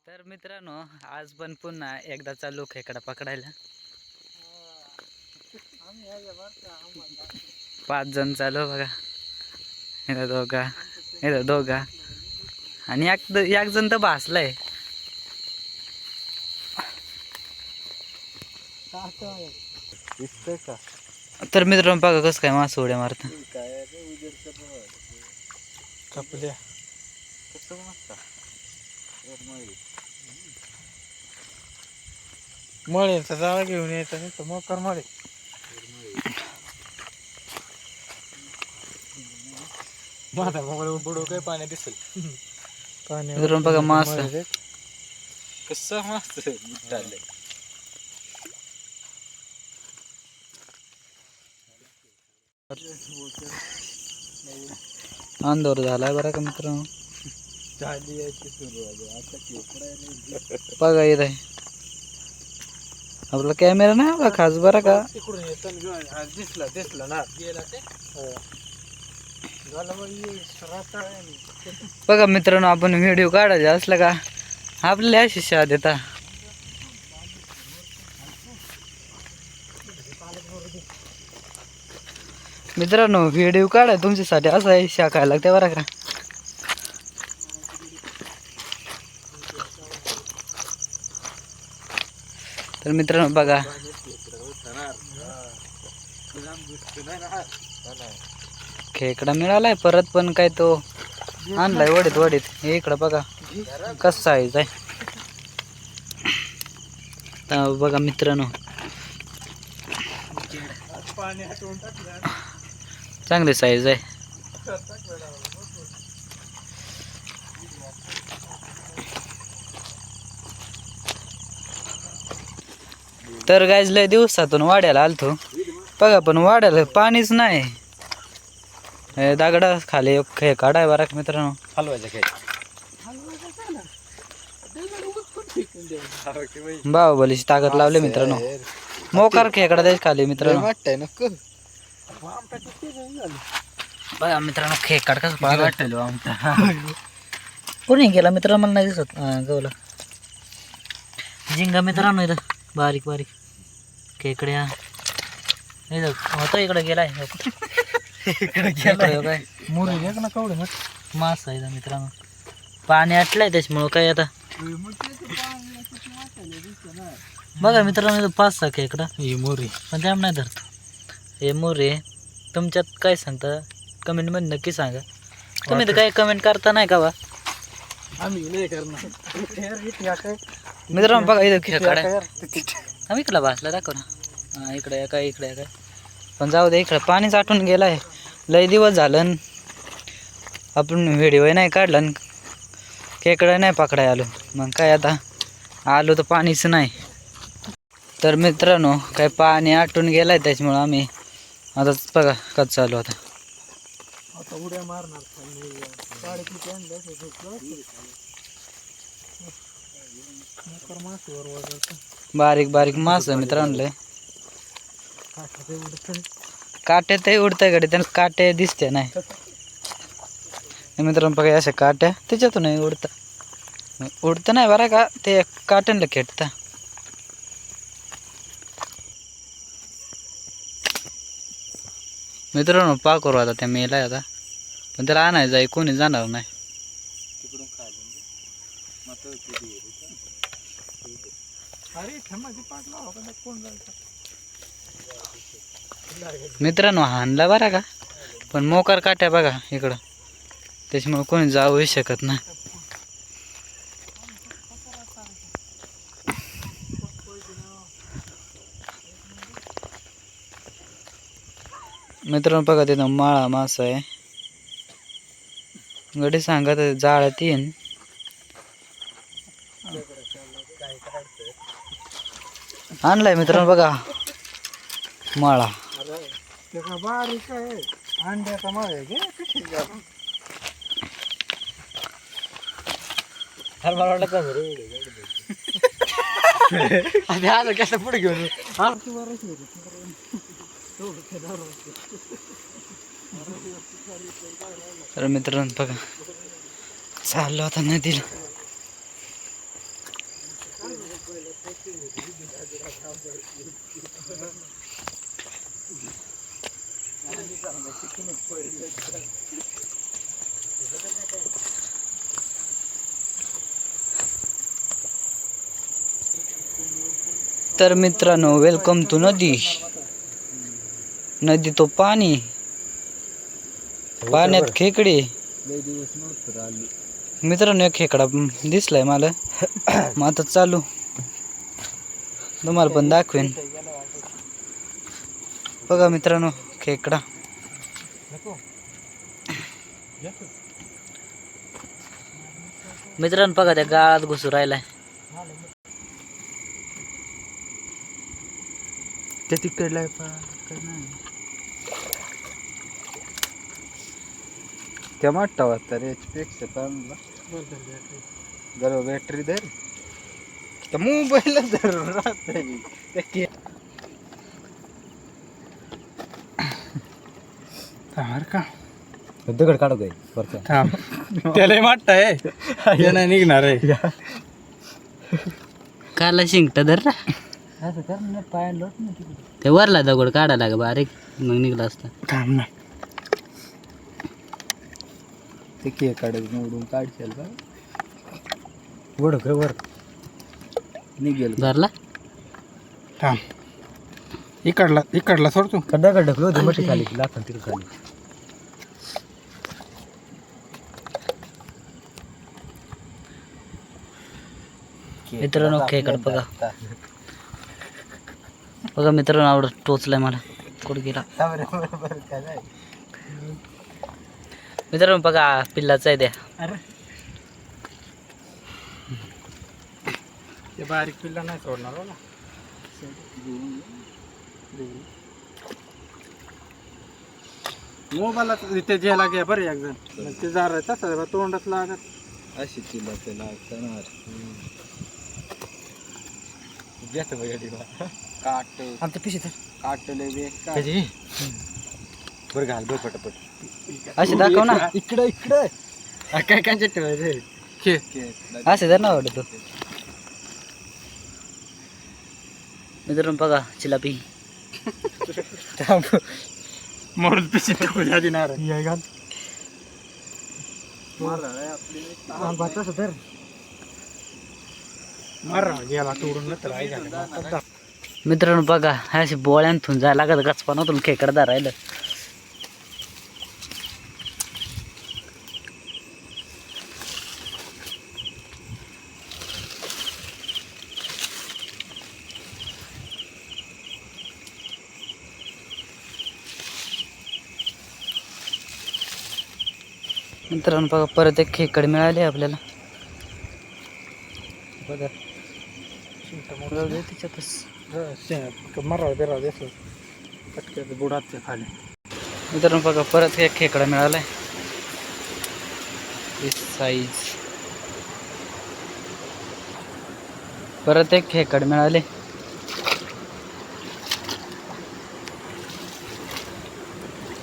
तर मित्रांनो आज पण पुन्हा एकदा चालू खेकडा पकडायला. 5 जण चालू बघा. इथं दोघा, इथं दोघा आणि एक जण तर भासलाय. तर मित्रांनो बघा कसं काय मास उड्या मारत. मळीचा जाळा घेऊन यायचा नाही तर मोकर मळे माझा मोबाईल बुडू काय पाणी दिसेल. मित्रांनो बघा मास कसं मास चाललंय. अंधार झालाय बरं का मित्रांनो. झाली यायची सुरुवात आता खेकडा बघा इथे आपला कॅमेरा नाही आपला खास बरं का. तिकडून येताना दिसला दिसला ना गेला ते झालं बघा मित्रांनो आपण व्हिडिओ काढायचा असला का आपल्याला अशी शिक्षा देता. मित्रांनो व्हिडिओ काढाय तुमच्यासाठी असा आहे शाखायला लागते बरं का. तर मित्रांनो बघा खेकडा मिळालाय परत पण काय तो आणलाय वडीत वडीत. हे इकडं बघा कसं साईज आहे. तर बघा मित्रांनो चांगली साईज आहे. तर गाईज लय दिवसातून वाड्याला आलतो बघा पण वाड्याला पाणीच नाही. दगडा खाली खेकडा आहे बरं का मित्रांनो. हलवायचं काय बाहुबलीची ताकद लावली मित्रांनो. मोकार खेकडा द्यायच खाली मित्रांनो. वाटतंय नको बघा मित्रांनो खेकड कसं वाटलं आमचा कोणी गेला मित्रांनो मला नाही दिसत. गवला झिंगा मित्रांनो इथं बारीक बारीक खेकड्या इथं होता इकडे गेलाय. इकडे गेलाय काय मुरी एक ना कवडे मास आहे मित्रांनो. पाणी आटलंय त्याच्यामुळं काय आता बघा मित्रांनो इथं 5-6 खेकडा ही मोरी पण त्या नाही धरतो. हे मोरे तुमच्यात काय सांगता कमेंटमध्ये नक्की सांगा. तुम्ही तर काय कमेंट करता नाही का बा. आम्ही नाही करणार मित्रांनो बघा इथं खेकडा आम्ही इकडं भासला दाखव ना. इकडे काय इकडे काय पण जाऊ दे. इकडं पाणीच आटून गेलाय. लय दिवस झालं आपण व्हिडिओ नाही काढला खेकडा नाही पकडाय आलो. मग काय आता आलो तर पाणीच नाही. तर मित्रांनो काय पाणी आटून गेलाय त्याच्यामुळं आम्ही आता बघा कसं चालू आता. आता उड्या मारणार बारीक बारीक मास मित्रांनो. लय काटे ते उडतंय कडे त्यांना काटे दिसते नाही. मित्रांनो बघा अशा काट्या त्याच्यातून उडतं नाही बरं का. ते काट्यांना खेटता. मित्रांनो पाकरू आता त्या मेलाय आता पण त्याला आणायचं आहे कोणी जाणार नाही. मित्रांनो हाणला बरं का पण मोकार काट्या बघा इकडं त्याच्यामुळे कोणी जाऊही शकत नाही. मित्रांनो बघा तिथं माळा मास आहे. गडी सांगत जाळ 3 आणलाय मित्रांनो बघा माळा. बारीक आहे अंड्याचा माळ आहे मला वाटलं का आधी कसं पुढे घेऊन तर मित्रांनो बघा चाललो आता नदीला. तर मित्रांनो, वेलकम टू नदी. नदी तो पाणी, पाण्यात खेकडे. मित्रांनो, एक खेकडा दिसलाय मला. मग आता चालू, तुम्हाला पण दाखवेन. बघा मित्रांनो, खेकडा. मित्रांनो बघा, त्या गाळात घुसू राहिलाय. त्या तिकडला त्या मोठा होता रे, याच्यापेक्षा चांगला. जरा बॅटरी धर, त्या मोबाईल धरून राहत का दगड काढू काय वरचा. त्याला माठ आहे, ते नाही निघणार आहे. काला शिंकटा धर ना. असं कर ना, पाय लोट ना तिकडे. ते वरला दगड काढा लाग बारीक, मग निघला असता. थांब ना, ते खेकडे मोडून काढशील का? वड काय वर निघेल धरला. थांब, इकडला सोडतो. खड्डा ढकलो होते मशी खाली, लाखन तिकडे खाली. मित्रांनो, खेकड बघा. बघा मित्रांनो, आवडत टोचलाय मला. कुठे गेला मित्रांनो? बघा, पिल्लाचा आहे. द्या ते बारीक पिल्ला नाही सोडणार बघा. मोबाईलला ते ज्याला घ्या बरं एक जण, ते जार तसं तोंडात लागत अशी तिला ते लागणार. काट आमच्या पिशी काटले बरं घाल बरं पटापट. असे दाखव ना. इकडं इकडं काय काय ठेवायचं असे जर ना आवडतो. मित्रांनो बघा, चिलापी. मोडून पिशी टाकू द्या दिनार घाल. गेला तोडून नंतर. मित्रांनो बघा, अशी बोळ्यांतून जायला लागत गचपानातून खेकडा राहिलं. मित्रांनो बघा, परत एक खेकड मिळाले आपल्याला. बघा त्याच्यातच मराव बिराव देतो पटक्यात बुडात खाली. मित्रांनो बघा, परत एक खेकडा मिळालाय. साईज. परत एक खेकड मिळाले.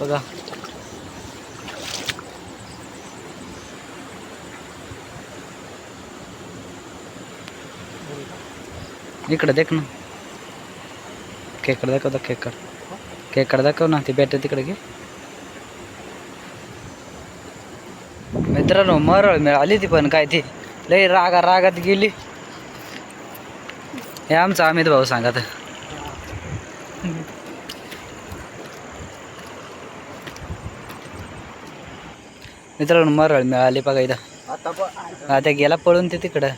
बघा इकडे देख ना, खेकड दाखव. खेकड दाखव ना. ती बॅटरी तिकडे घे. मित्रांनो, मरळ मिळाली ती, पण काय ती लई रागात गेली. हे आमचा अमित भाऊ सांगत. मित्रांनो, मरळ मिळाली बघा इथं. आता गेला पळून ते तिकडं.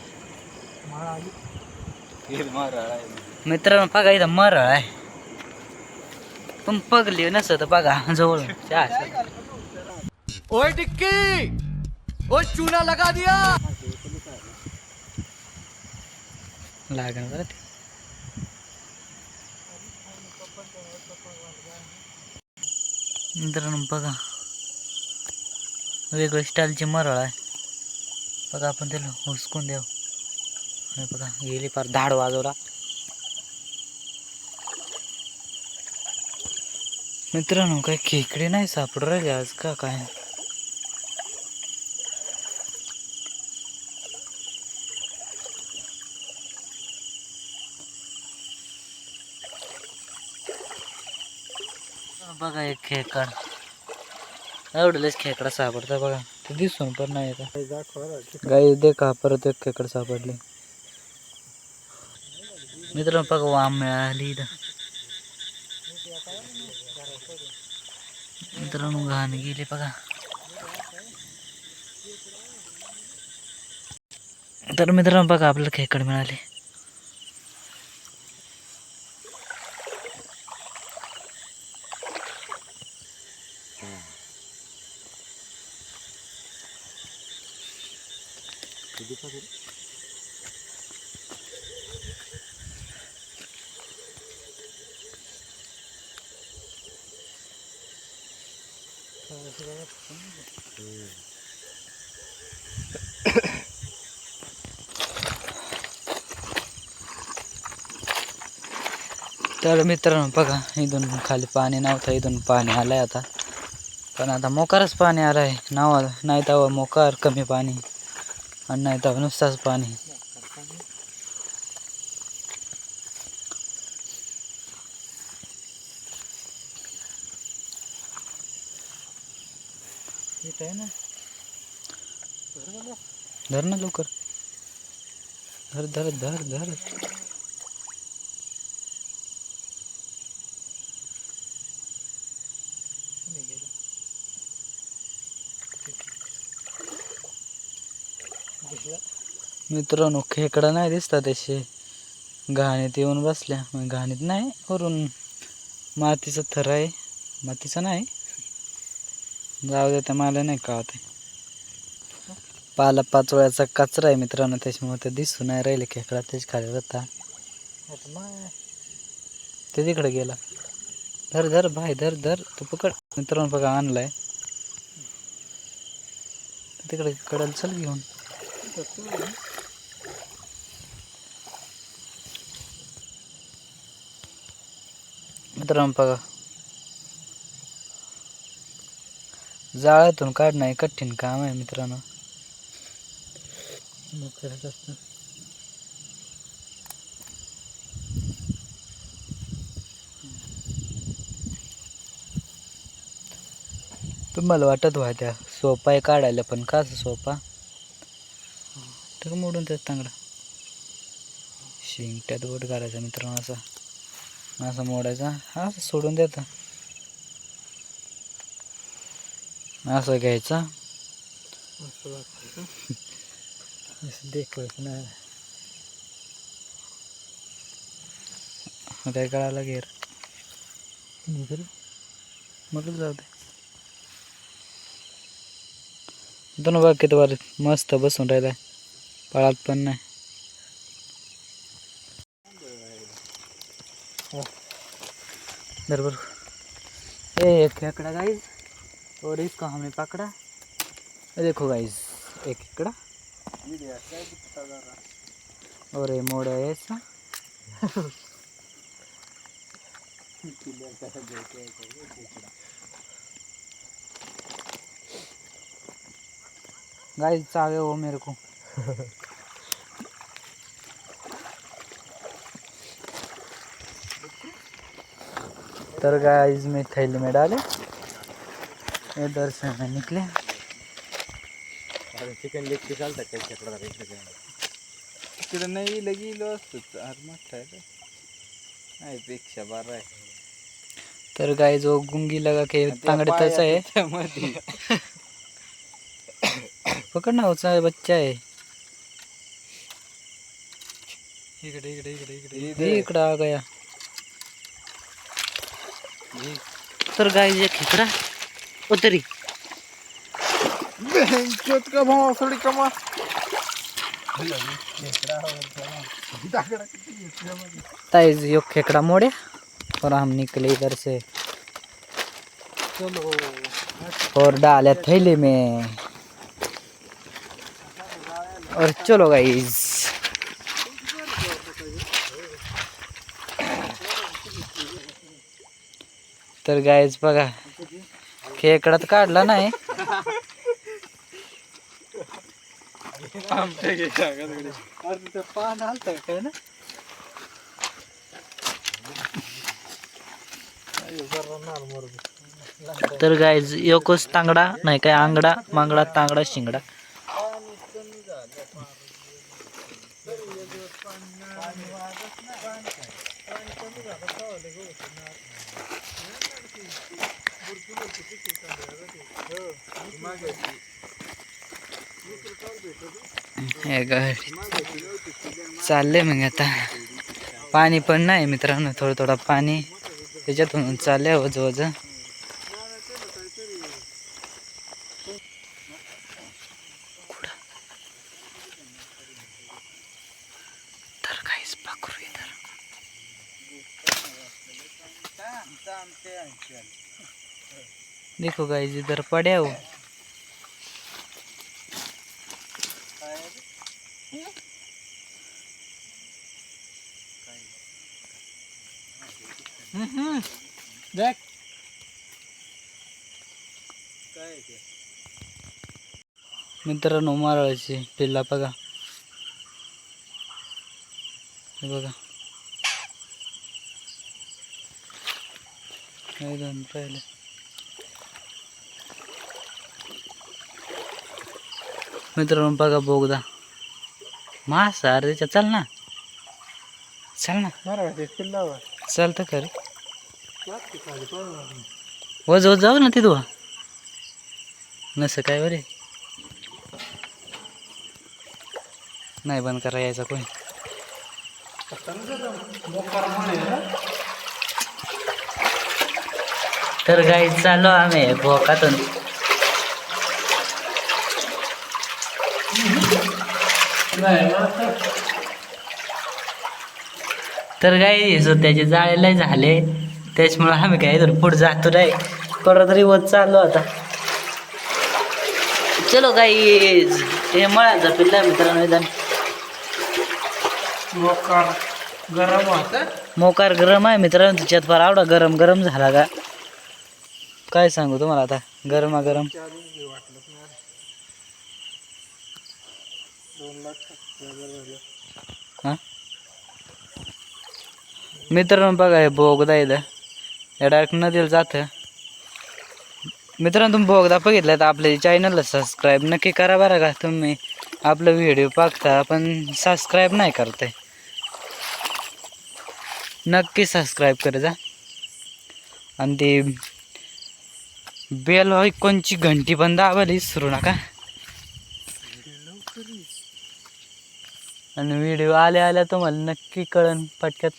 मित्रांनो बघा, इथं मरळ आहे, पण पगली नसत बघा जवळ. ओए टिक्की, ओए चूना लगा दिया. लागण बरं ते. मित्रांनो बघा, वेगळ्या स्टाईलची मरळ आहे बघा. आपण त्याला हुसकून देऊ. बघा गेली, फार धाड वाजवला. मित्रांनो, काही खेकडे नाही सापडू राहिले आज का काय. बघा एक खेकड, एवढंच खेकडा सापडता बघा, ते दिसून पण नाही येत. गाई देखा परत एक खेकड सापडले मित्रांनो. बघा वाम मिळाली इथं मित्रांनो, घाण गेली बघा. तर मित्रांनो बघा आपल्याला खेकड मिळाले. तर मित्रांनो बघा, इथून खाली पाणी नव्हतं, इथून पाणी आलंय आता. पण आता मोकारच पाणी आलंय. नाही तर मोकार कमी पाणी आणि नाही तर नुसताच पाणी. धर ना लवकर, धर धर धर धर. मित्रांनो खेकडा नाही दिसतात तसे, घाणीत येऊन बसल्या. घाणीत नाही, वरून मातीचं थर आहे, मातीचं नाही, जाऊ दे त्या मला नाही का ते पाला पाचोळ्याचा कचरा आहे मित्रांनो, त्याच्यामुळे ते दिसू नाही राहिले खेकडा. त्याच खाली होता ते तिकडे गेला. धर धर भाई, धर धर, तू पकड. मित्रांनो बघा आणलाय तिकडे, कडल चल घेऊन. मित्रांनो बघा, जाळ्यातून काढणं हे कठीण काम आहे मित्रांनो. करत असतं. तुम्हाला वाटत व्हायच्या सोपा आहे काढायला, पण का सोपा तर मोडून त्यात तांगडा शिंगट्यात बोट घालायचा मित्रांनो, असा असा मोडायचा, हा सोडून द्यायचा, असं घ्यायचा, देखवायचं ना त्या गळाला घेर मग जाऊ दे. दोन बघ किती वार मस्त बसून राहिलाय, पळात पण नाही. बरोबर एक खेकड़ा गाइस, और इसको हमें पकड़ा. देखो गाइस एक खेकड़ा, और ये मोड़ है ऐसा. गाइस चावे वो मेरे को. तर गाइस मैं थैली में डाले, इधर से मैं निकले. चिकन लेग पीस आलता काय खेकडा तिकडे नाही लगिलो असत आज मोठा आहे नाही पेक्षा बारा आहे. तर गाइस वो गुंगी लगा के तांगड़े है. पकड़ना उसका बच्चा है. इकडे इकडे इकडे इकडे इकडे आ गया. तर गाइस ये खेकड़ा उतरी चोट का भाव थोड़ी कमा ताइज यो खेकड़ा मोड़े और हम निकले इधर से. चलो और डाले थैली में और चलो गाइस. तर गाइस बघा खेकडा तर काढला नाही. पान आलत काय ना तर गाईज एकच तांगडा नाही काय आंगडा मांगडा तांगडा शिंगडा. हे गाडी चाललंय मग आता. पाणी पण नाही मित्रांनो, थोडं थोडं पाणी त्याच्यातून चाललंय वज वज. तर काहीच पाखरू इधर. देखो गाइस इधर पड़े हो. देख मित्रांनो मारळाची पिल्ला बघा. हे बघा हे दोन पहिले. मित्रांनो बघा बोगदा मासा. अरे त्याच्या चल ना चल ना चालतं खरं. वज वज जाऊ ना तिथं नसं काय बरे नाही बंद करा यायचा कोणी. तर गाई चालू आम्ही भोकातून. तर गाई त्याचे जाळेला झाले त्याच्यामुळे आम्ही काय तर पुढे जातो नाही परत तरी वर चाललो आता. चलो गाई हे मळाचा पिल्ला मित्रांनो. गरम होत मोकार गरम आहे मित्रांनो. तिच्यात फार आवडा गरम गरम झाला का काय सांगू तुम्हाला आता. गरमा गरम हा मित्रांनो बघा हे बोगदा इथं या डायरेक्ट नदीला जातं. मित्रांनो तुम्ही बोगदा बघितला तर आपल्या चॅनलला सबस्क्राईब नक्की करा बरं का. तुम्ही आपलं व्हिडिओ बघता पण सबस्क्राईब नाही करताय. नक्की सबस्क्राईब कर जा. आणि ती बेल कोणची घंटी पण दाबायला विसरू नका. आणि व्हिडिओ आल्या आल्या तुम्हाला नक्की कळन पटक्यात.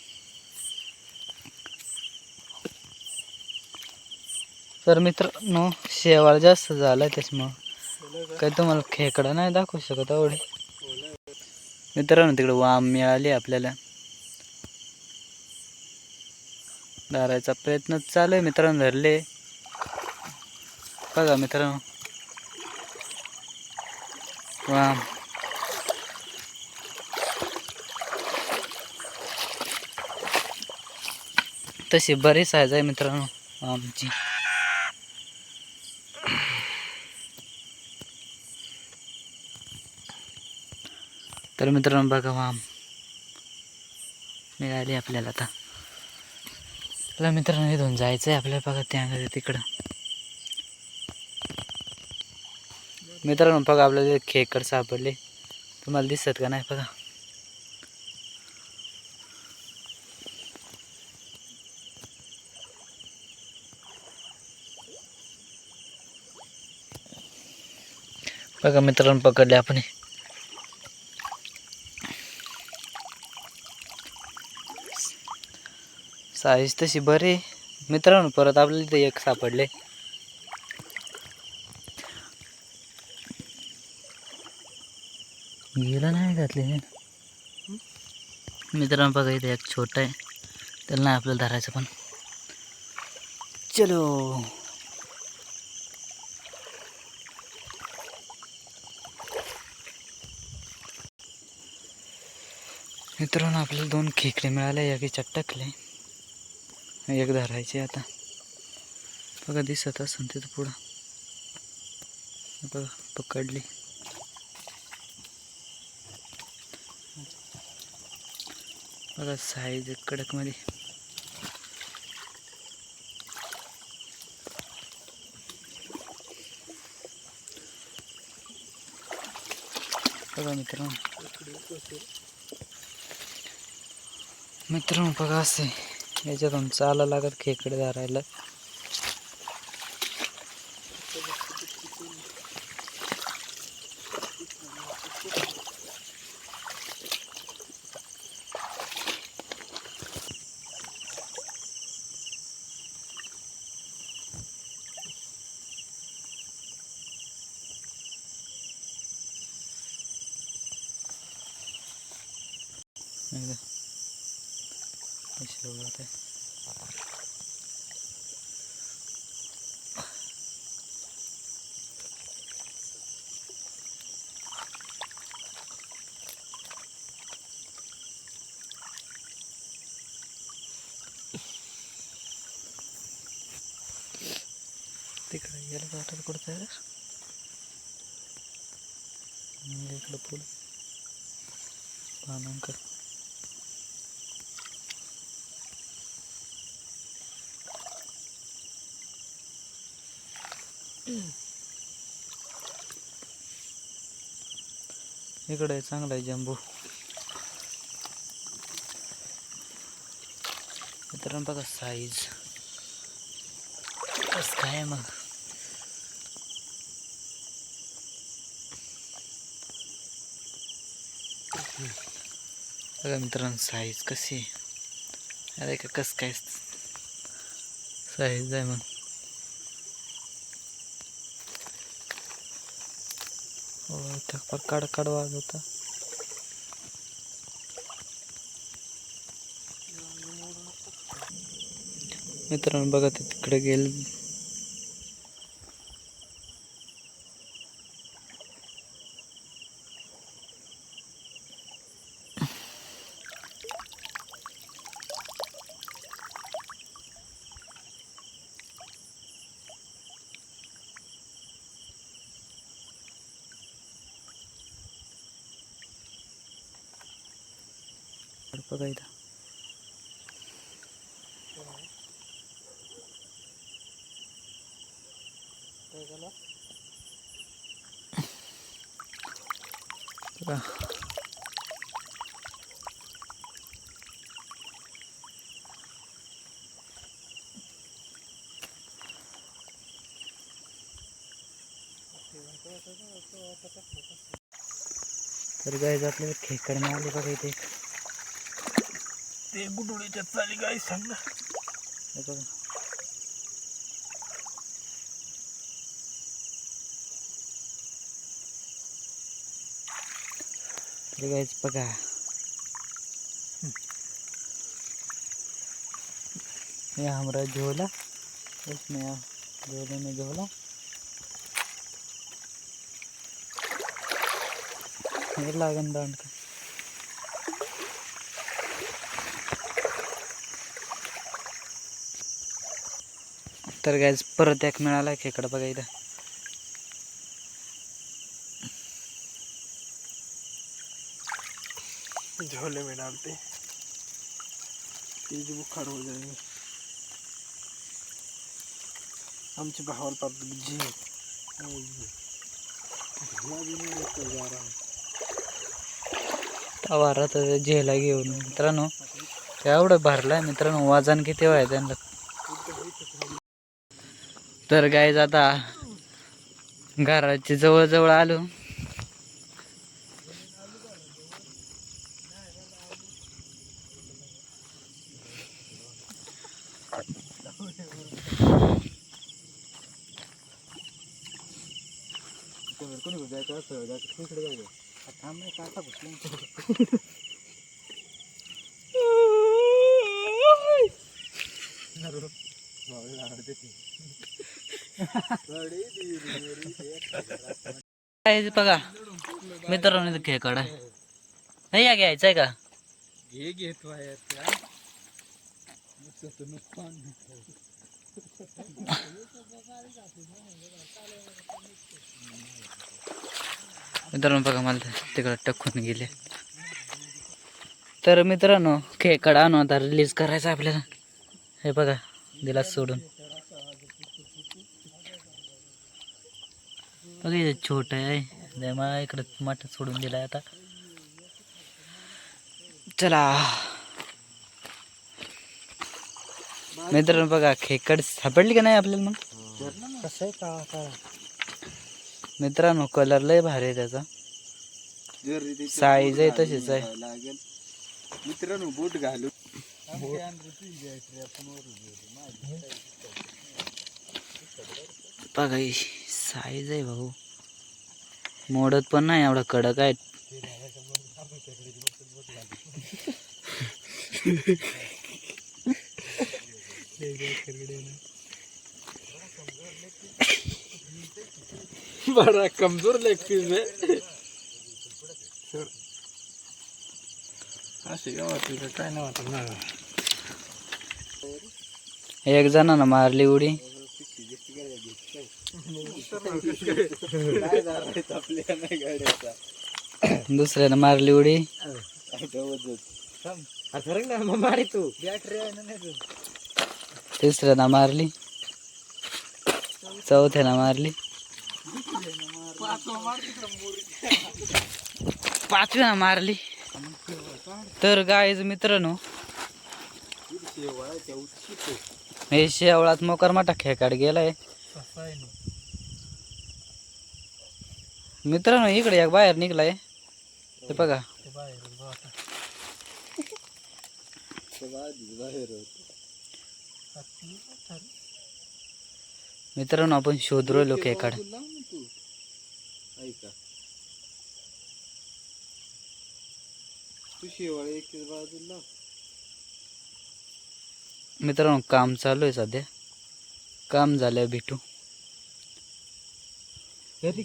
तर मित्रांनो शेवाळ जास्त झाला त्याच्यामुळं काही तुम्हाला खेकडा नाही दाखवू शकत एवढे. मित्रांनो तिकडे वाम मिळाली आपल्याला. धरायचा प्रयत्न चालू आहे मित्रांनो. धरले बघा मित्रांनो वाम. तशी बरीच साईज आहे मित्रांनो आमची. तर मित्रांनो बघा वाम मिळाली आपल्याला आता. चला मित्रांनो इथून जायचं आहे आपल्याला बघा त्या तिकडं. मित्रांनो बघा आपल्याला खेकड सापडले. तुम्हाला दिसत का नाही बघा. बघा मित्रांनो पकडले आपण. साईज तशी बरी मित्रांनो. परत आपल्याला इथे एक सापडले. गेला नाही घातले मित्रांनो बघा इथे एक छोटा आहे. त्याला नाही आपल्याला धरायचं पण. चलो मित्रांनो आपल्याला 2 खेकडे मिळाले. एक चटकले एक धरायचे आता. बघा दिसत असून तिथं पुढं बघा पकडली. बघा साईज कडक मध्ये. बघा मित्रांनो बघा असे याच्यातून चाला लागत खेकडे धरायला. तिकडे गेलं वाटत कुठं आहे इकडं पुढं पानांकर इकडे चांगला आहे जंबू. मित्रांनो बघा साईज बस काय मग. बघा मित्रांनो साईज कशी आहे. अरे का कस काय साईज आहे मग. हो थकपा काढ वाज होता. मित्रांनो बघा ते तिकडे गेल. बघा इथं बघा तर गाय आपल्याला खेकडे मिळाले बघा इथे. ते गुडुळीच्या चाली गाय सांगलं. हे बघा तर गायच बघा ये हमारा झोला इसमें झोले में झोला ये लागन दांड का. तर गायच परत एक मिळाला खेकडा बघा इथं. झोले में डालते तेज बुखार हो जाएंगे. आमचे भावाला पाप जी जा रहा वारा तर झेला घेऊन मित्रांनो एवढं भरलाय मित्रांनो. वजन किती आहे त्यांना. तर गायज आता घराच्या जवळ आलो. कोणी जायचं असं जायचं तिकडे जायचं थांब नाही काटा घुसला. बघा मित्रांनो खेकडा हे या घ्यायचंय का. घे घेतो आहे मित्रांनो बघा मला तिकडं टकून गेले. तर मित्रांनो खेकडा आणून आता रिलीज करायचा आपल्याला. हे बघा दिला सोडून बघा छोट आहे. मला इकडे मठ सोडून दिलाय आता. चला मित्रांनो बघा खेकड सापडली का नाही आपल्याला. मग कसं आहे का मित्रांनो कलर लय भारी आहे त्याचा. साईज आहे तशीच आहे. लागेल मित्रांनो बूट घालू. बघा साईज आहे भाऊ. मोडत पण नाही एवढा कडक आहे. बड़ा कमजोर लेग पीस है. असे गावात काय नाही वाटत ना. एक जणांना मारली उडी. दुसऱ्यानं मारली उडी. तिसऱ्यानं मारली. चौथ्यानं मारली. पाचव्यानं मारली. तर गाईज मित्रांनो हे शेवळात मोकर मोठा खेकाड गेलाय. मित्रांनो इकडे एक बाहेर निघलाय. ते बघा मित्रांनो आपण शोध राहिलो खेकाड. मित्रांनो काम चालू आहे सध्या. काम झालं भेटू.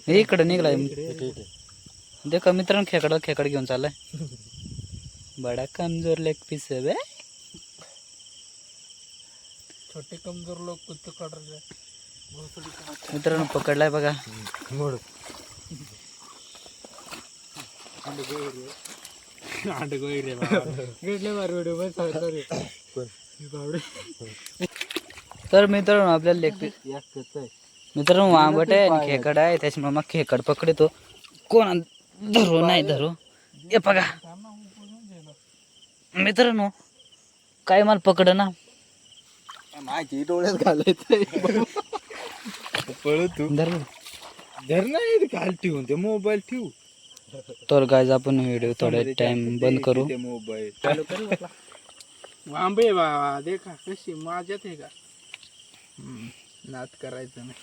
इकडे निघलाय. देखा मित्रांनो खेकड घेऊन चाललाय. बडा कमजोर लेग पीस है बे. छोटे कमजोर लोग कुछ तो काट रहे. मित्रांनो पकडलाय बघा. तर मित्रांनो आपल्याला लेग पीस मित्रांनो आंबट आहे आणि खेकड आहे. त्याच्यामुळे मग खेकड पकडतो. कोण धरू नाही धरू. हे बघा मित्रांनो काय मला पकड ना. माझी डोळ्यात घालायचं पळ तू. धर नाही घाल ठेवून ते मोबाईल ठेवू. तर गाईज आपण व्हिडिओ थोडा टाइम बंद करू. मोबाईल चालू करू. आंबे बाबा देखा कशी माझ्यात आहे का. नाद करायचं नाही.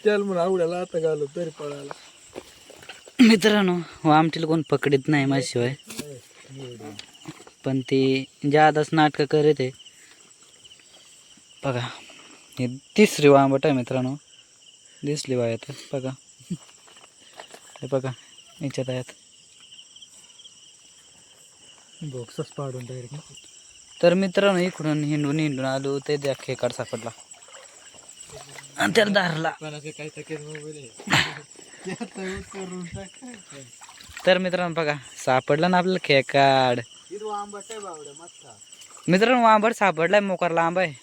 चल म्हणून आवड्याला आता घालू तरी पळाला. मित्रांनो आमटीला कोण पकडत नाही माझ्याशिवाय. पण ती जादाच नाटकं करत आहे. बघा हे तिसरी वांबट आहे मित्रांनो. दिसली वायात बघा. हे बघा याच्यात आहेत. बॉक्सच पाडून डायरेक्ट. तर मित्रांनो इकडून हिंडून आलो ते त्या खेकड सापडला आणि त्याला धरला. तर मित्रांनो बघा सापडला ना आपल्याला खेकाड. मित्रांनो आंबट सापडलाय. मोकार लांब आहे.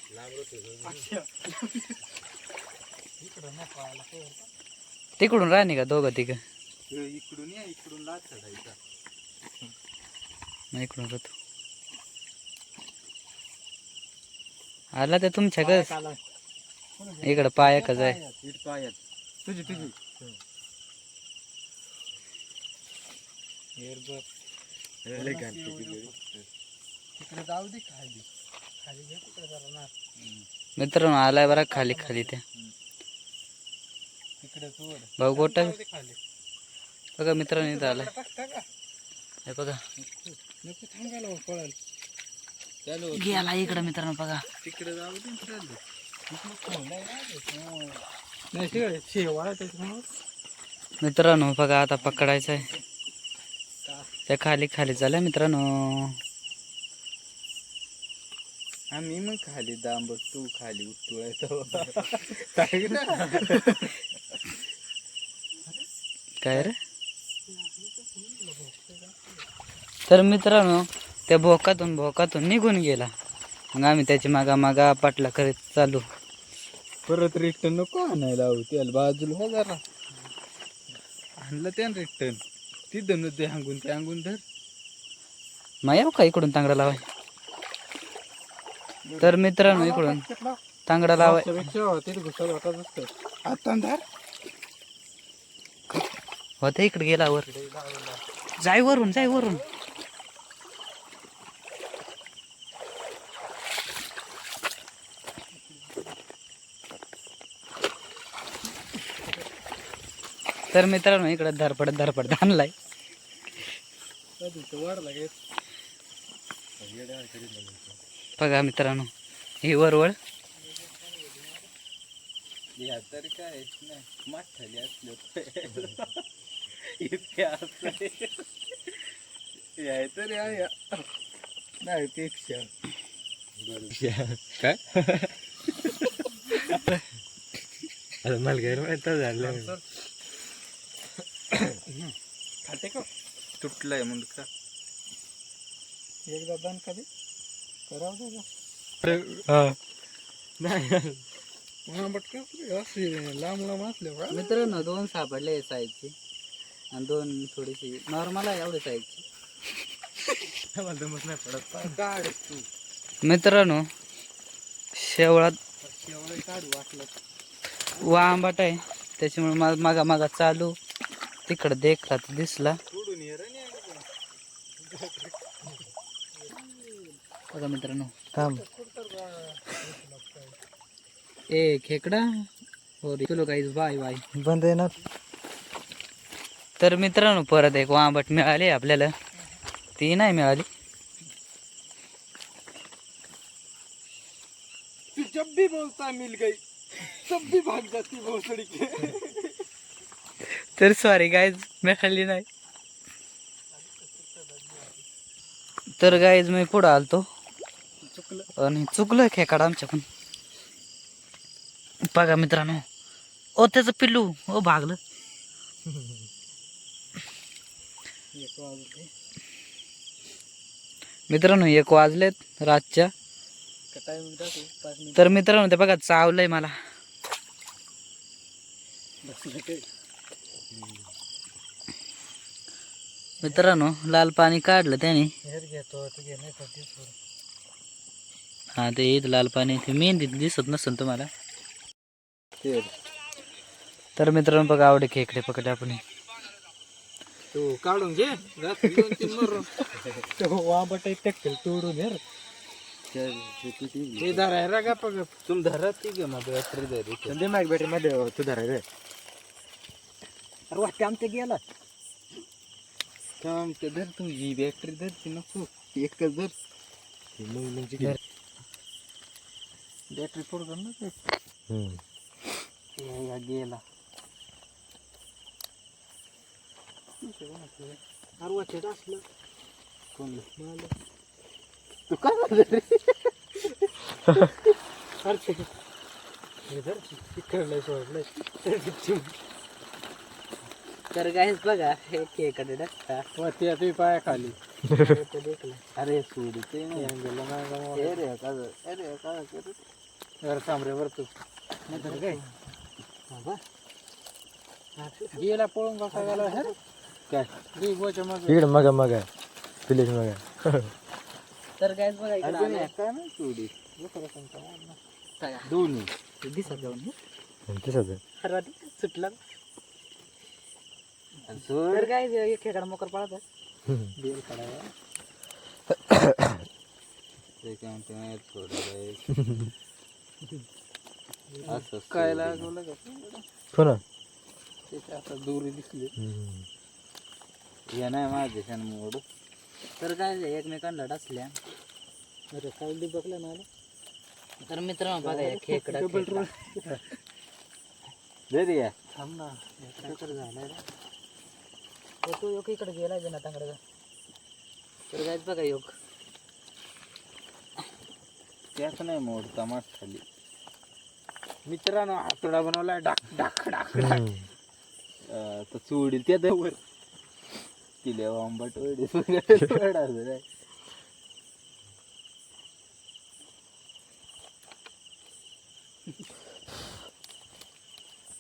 तिकडून राहणे का दोघं तिघ. इकडून या इकडून लाच चढायचा. इकडून राहतो. आला ते तुमच्याकडे. इकडं पायाकच आहे. तुझी तुझी तिकडे जाऊ दे खाली. खाली घे तिकडे जरा ना. मित्रांनो आलाय बरा खाली खाली त्या. तिकडे सोड भाऊ गोटा खाली. बघा मित्रांनो इथं आलाय. हे बघा नको थांबायला पळाल. चालू गेला इकडं मित्रांनो बघा. तिकडे जाऊ दे. चालू नाही तिकडे शेवाळा त्याच्यामुळे. मित्रांनो बघा आता पकडायचं आहे. त्या खाली खाली झालं मित्रांनो. आम्ही मग खाली दांबट तू खाली उतरायचं. काय रे. तर मित्रांनो त्या भोकातून निघून गेला. मग आम्ही त्याची मागा पाटला करीत चालू. परत रिटर्न नको आणायला हवं त्याला बाजूला हो जरा. आणलं त्यानं रिटर्न तिथं न ते अंगून धर. मग येऊ का इकडून तांगडा लावाय. तर मित्रांनो इकडून तांगडा लावाय होता इकडे गेला वर. जाय वरून. तर मित्रांनो इकडे धरपडत आणलाय. बघा मित्रांनो ही वरवळ. तरी काय माठाली असलं इतके तरी आहे नाही पेक्षा काय मला गैर माहित झालं. खाते का तुटलंय मुंडका एकदा दान कधी करावं लांब असले. मित्रांनो 2 सापडले साईजची आणि 2 थोडीशी नॉर्मल आहे एवढी साईजची. नाही पडत. मित्रांनो शेवळात काढू वाटलं आंबाट आहे त्याच्यामुळे मागा चालू. तिकडे देखला तर दिसला. बघा मित्रांनो थांब खेकडा हो चलो गाईज बाय बंद आहे ना. तर मित्रांनो परत एक वांबट मिळाली आपल्याला. ती नाही मिळाली. तू जब भी बोलता मिल गई तब भी भाग जाती भोसड़ी के. तर सॉरी गाईज मिळाली नाही. तर गाईज मी पुढं आलतो आणि चुकलं खेकडा आमच्याकडून. बघा मित्रांनो ओ त्याचं पिल्लू ओ भागलं. मित्रांनो 1 वाजलेत रातच्या. तर मित्रांनो ते बघा चावलंय मला. मित्रांनो लाल पाणी काढलं त्याने. हा ते येत लाल पाणी ते मेहंदी दिसत नसेल तुम्हाला. तर मित्रांनो बघा आवडे खेकडे पकडले आपण. तू काढून घे 2-3 मारून. वांबट टक्कल तोडून यार. ते धरायला का बघ तुम धरा ती घे मग बॅटरी धरी दे माग बॅटरी मध्ये तू धराय रे. अरे वाटते आमच्या गेला काम ते धर तू ही बॅटरी धरती नको एकच धर म्हणजे बॅटरी फोडतो ना ते गेला. अरे वाटत असलं कोण तू काय तर गाईज बघा हे खेकडे ते पाया खाली. अरे सोडी ते सामरे वर तू गेला पळून कसा गेला काय इकडे मग प्लीज मग. तर गाईज बघा इकडे काय नाही सोडी दोन्ही दिसत जाऊन सुटला. तर गाईज एक खेकडा मोकर पळत बेल काढायला असं काय लागवलं का आता दोरी दिसली या नाही माझे मोडू. तर काय एकमेकांना डसल्या. अरे काय बघलं मला. तर मित्रांनो बघा एक खेकडा या थांब ना झालाय तो योग इकडे गेलाय ना तांगड्याचा. तर गाईज बघा योग त्याच नाही मोडता माठ खाली. मित्रांनो हातोडा बनवलाय डाक डाक डाक डाक तर चोडी त्या वर तिले आंबट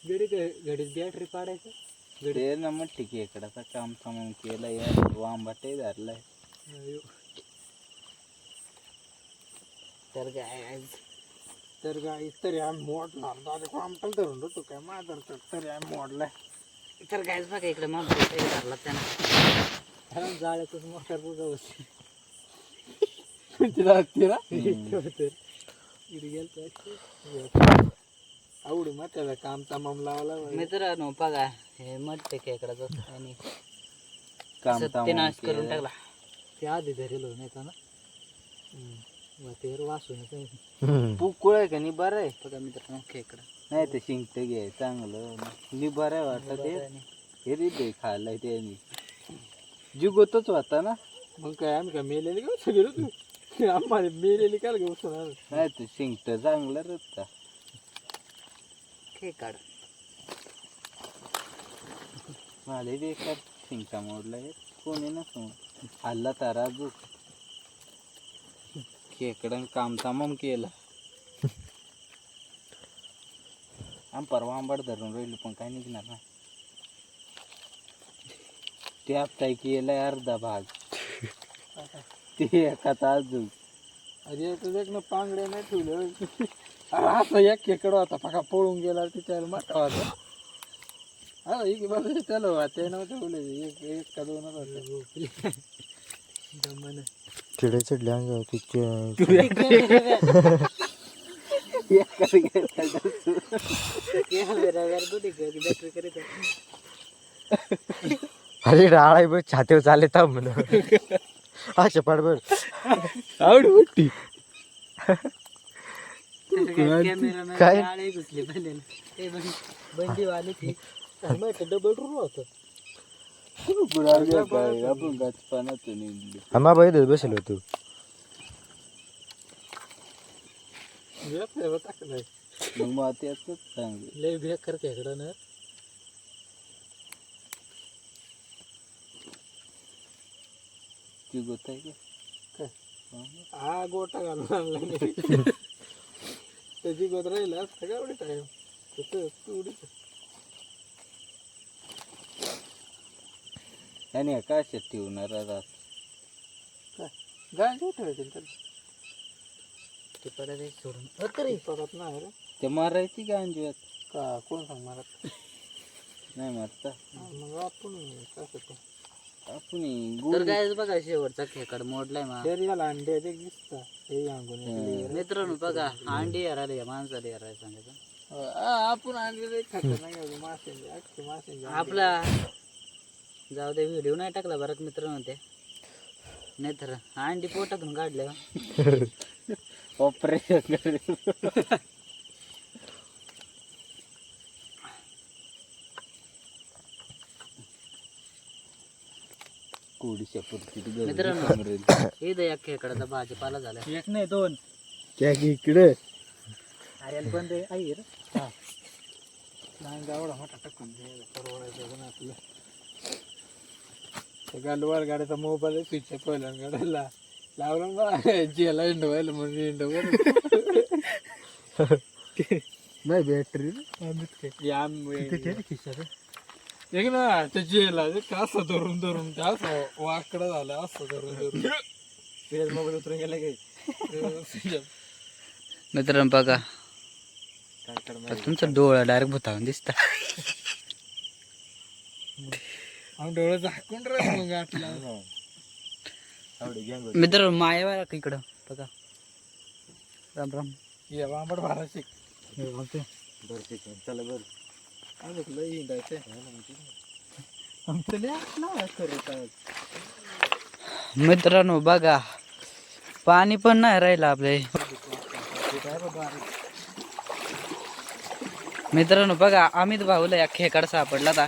घडीत बॅटरी पाडायचं ते ना मग ठीक आहे इकडाचा काम सामान केलं यार वांबाटे धरलाय तर काय तरी आम्ही मोडला आमटाल धरून होतो काय माझं तरी आम्ही मोडलाय तर गायच बघा इकडे मग धरला त्यांना जाळ्यातच मोठ्या पुढं होती इकडे गेलतो आवडी मग त्याला काम तमाम लावला मित्रांनो बघा हे मठ खेकडाच आणि सत्यानाश करून टाकला ते आधी धरेलो नाही का ना ते वासून पुकुळ आहे का नाही बरं आहे बघा मित्रांनो खेकडा नाही ते शिंकट घे चांगलं मी बरं आहे वाटत ते हे रे खायला त्याने जुगोतच होता ना मग काय आम्ही काय मेलेली का सगळं आम्हाला मेलेली काय घेऊ नाही ते शिंकट चांगलं रस्ता खेकड मला बेकार शिंका मोडला कोणी नसून हल्ला तारा अजून खेकडं काम तमाम केलं आम परवा आंबट धरून राहिलो पण काय निघणार ना ते आपताय केलाय अर्धा भाग ते एखादा अजून अरे तुझ्याकडनं पांगडे नाही ठेवले असं एक खेकड होता फका पळून गेला त्याला मोठा होता हा एक बाबा त्याला ते नव्हतं बोले एक का दोनच होते दमन किडे चढले अंगावर अरे डाळा बघ छातीवर चाले थांब म्हणून अशा पाड बघ आवड मोठी काय घुसले बंदी वाली ती डबल रूम होत आपण गाच पानातून आम्हा बाई बसेल होतो मग मग त्याच चांगलं लय बेक करते इकडं ना ती गोत आहे का हा गोटा घालून आणला त्याची गोत राहिला सगळं एवढी टाइम आणि काय ठेवणार रात गांजा ठेवायचं ते परत एक सोडून तरी परत नाही रे ते मारायची गांजात का कोण सांग मारत नाही मारता मग आपण तर काय बघा शेवटचा खेकड मोडलाय शरीराला अंडे दिसत हे अंगून मित्रांनो बघा अंडी हरायला माणसाला हरायला सांगायचं आपण अंडे खात नाही मासे आपला जाऊ दे व्हिडिओ नाही टाकला बरं मित्रांनो ते नाही तर अंडी पोटातून काढलं ऑपरेशन कोडीच्या पुरती मित्रांनो इथं एक खेकडाचा भाजीपाला झाला एक नाही दोन इकडे अरे पण ते आई रे एवढा मोठा टाकून परवडायचं आपलं गालवार गाड्याचा मोबाईल स्विच पहिला गाड्याला लावलं बा जेला इंडवायला म्हणजे इंडवर नाही बॅटरी एक ना त्या जेला असं धरून धरून ते असं वाकडं झालं असं धरून धरून मोबाईल उतरून गेला काही मित्रांनो बघा तुमचं डोळा डायरेक्ट भुतावून दिसत डोळं झाकून राहिलं मित्रांनो मायावर इकडं बघा राम राम ये वांबड भारा शिक चला बर मित्रांनो बघा पाणी पण नाही राहिलं आपले मित्रांनो बघा अमित भाऊला या खेकड सापडला आता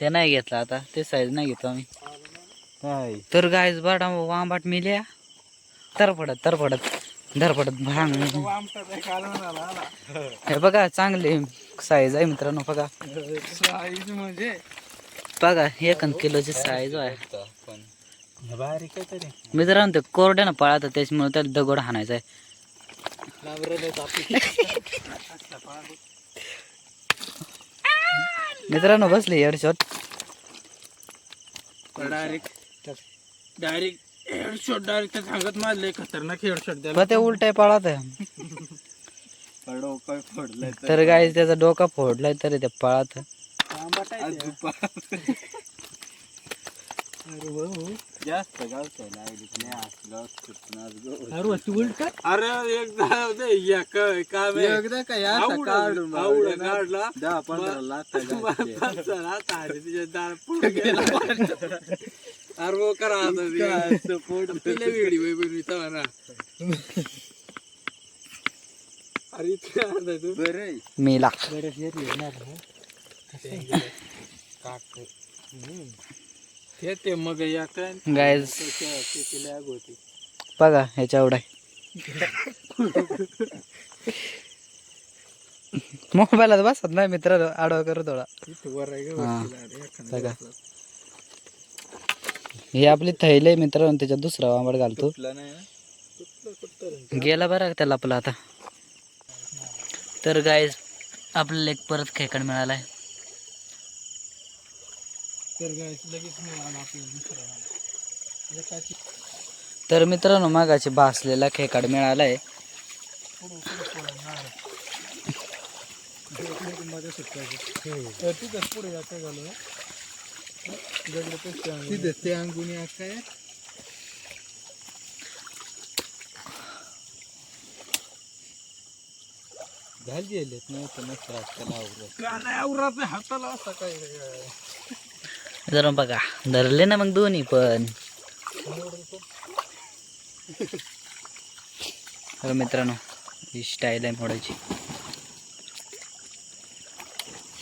ते नाही घेतला आता ते साईज नाही घेतो आम्ही तर गायच बाडा वांबाट मिल्या तरपडत धरपडत भांग हे बघा चांगले साईज आहे मित्रांनो बघा साईज म्हणजे बघा 1 किलोची साईज आहे मित्रांनो ते कोरड्यानं पळात त्याच्यामुळे त्याला दगड हाणायचा आहे मित्रांनो बसले हेडशॉट. डायरेक्ट हेडशॉट डायरेक्ट सांगत माझले खतरनाक हेडशॉट द्यायला. पण ते उलटाय पळत आहे. डोकं फोडलंय तर गाय त्याचा डोका फोडलाय तरी ते पळत. जास्त गावचं लागली नाही असलं अरे एकदा एकदा काय काढला 10-15 लाख तिच्या दार पुढे गेला. अरे वो करा तिला वेगळी वैभवी तवा ना. अरे इतके अर्धा तू बरं मेला. ते मग या काय गायज लॅग होती. बघा ह्याच्या एवढा मोबाईलात बसत नाही मित्र आडवा करू थोडा. वर आहे हा. का बघा ही आपली थैली आहे मित्रांनो, त्याच्यात दुसरा वांबड घालतो. गेला बरं त्याला आपला आता. तर गायज आपल्याला एक परत खेकड मिळालाय. तर लगेच मिळाला आपल्याला दुसरा. तर मित्रांनो मागाची भासलेला खेकड मिळालाय. तिथं पुढे काय झालं तिथे ते अंगुनी काय घाललेत नाही तर मस्त हाताला असा काय जरा बघा धरले ना मग दोन्ही पण. हो मित्रांनो ही स्टाईल आहे मोडायची.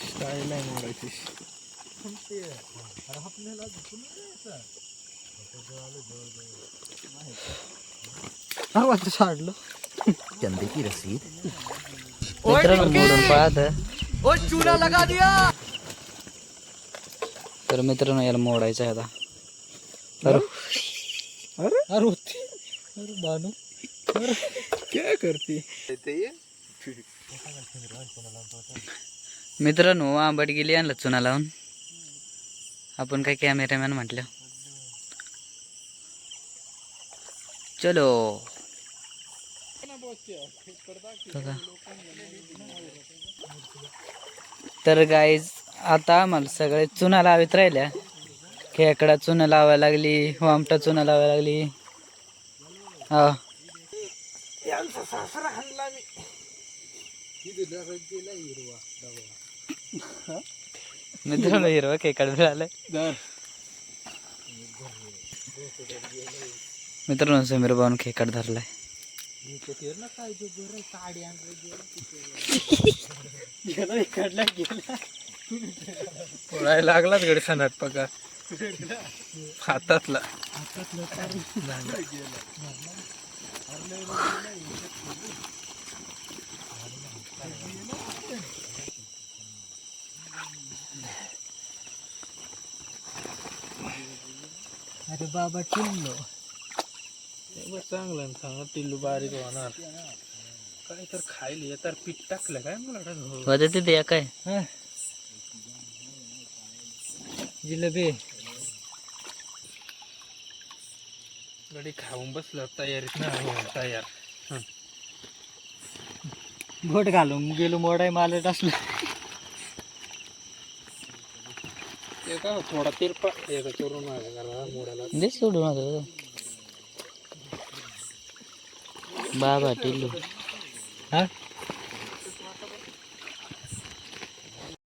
स्टाईल आहे मोडायची. साडलं मित्रांनो मोडून पाहत. तर मित्रांनो याला मोडायचं आहे आता. अरे अरे बानू काय करते. मित्रांनो आंबट गेली आणलं चुना लावून. आपण काय कॅमेरामॅन म्हटलं. चलो तर गाईज आता आम्हाला सगळे चुना लावित राहिल्या. खेकडा चुना लावायला लागली, वामटा चुना लावायला लागली. हा यांचा सासरा हाणला मी. मित्रांनो हिरवा खेकडा मिळालाय. मित्रांनो समीर भाऊन खेकड धरलाय. पळायला लागलाच गडी सणात पगार हातातला. अरे बाबा टिल्लो चांगलं सांगा टिल्लू बारीक होणार. काय तर खायला तर पीठ टाकलं काय मला होते तिथे काय जिलेबी गडी खाऊन बसलं तयारीत ना तयार. बोट घालून गेलो मोडाय मालट असलं. ते का थोडा तिरपा एक चोरून मोडाला दे सोडून आता. बाबा टिल्लू हा